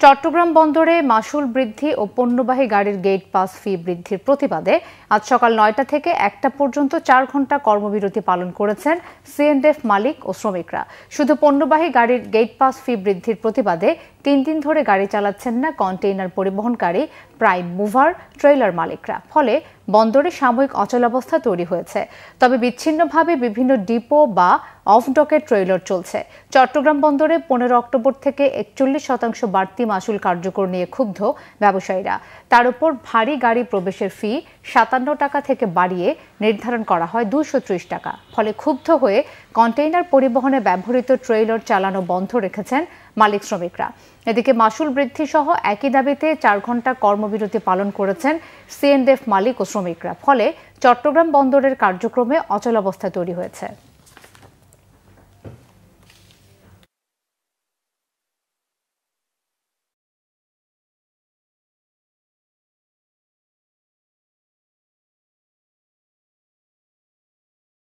চট্টগ্রাম বন্দরে মাশুল বৃদ্ধি ও পণ্যবাহী গাড়ির গেট পাস ফি বৃদ্ধির প্রতিবাদে আজ সকাল ৯টা থেকে ১টা পর্যন্ত ৪ ঘণ্টা কর্মবিরতি পালন করেছেন সিএনএফ মালিক ও শ্রমিকরা। শুধু পণ্যবাহী গাড়ির গেট পাস ফি বৃদ্ধির প্রতিবাদে ৩ দিন ধরে গাড়ি চালাচ্ছেন না কন্টেইনার পরিবহনকারী প্রাইম মুভার ট্রেলার মালিকরা। ফলে বন্দরে সাময়িক অচলাবস্থা তৈরি হয়েছে। তবে বিচ্ছিন্নভাবে বিভিন্ন ডিপো বা অফ ডকের ট্রেলার চলছে। চট্টগ্রাম বন্দরে ১৫ অক্টোবর থেকে ৪১% বাড়তি মাশুল কার্যকর নিয়ে ক্ষুব্ধ ব্যবসায়ীরা। তার উপর ভারী গাড়ি প্রবেশের ফি ৫৭ টাকা থেকে বাড়িয়ে নির্ধারণ করা হয় ২৩০ টাকা। ফলে ক্ষুব্ধ হয়ে কন্টেইনার পরিবহনে ব্যবহৃত ট্রেলার চালানো বন্ধ রেখেছেন মালিক শ্রমিকরা। এদিকে মাশুল বৃদ্ধি সহ একই দাবিতে ৪ ঘণ্টা কর্মবিরতি পালন করেছেন সিএনএফ মালিক ও শ্রমিকরা। ফলে চট্টগ্রাম বন্দরের কার্যক্রমে অচলাবস্থা তৈরি হয়েছে।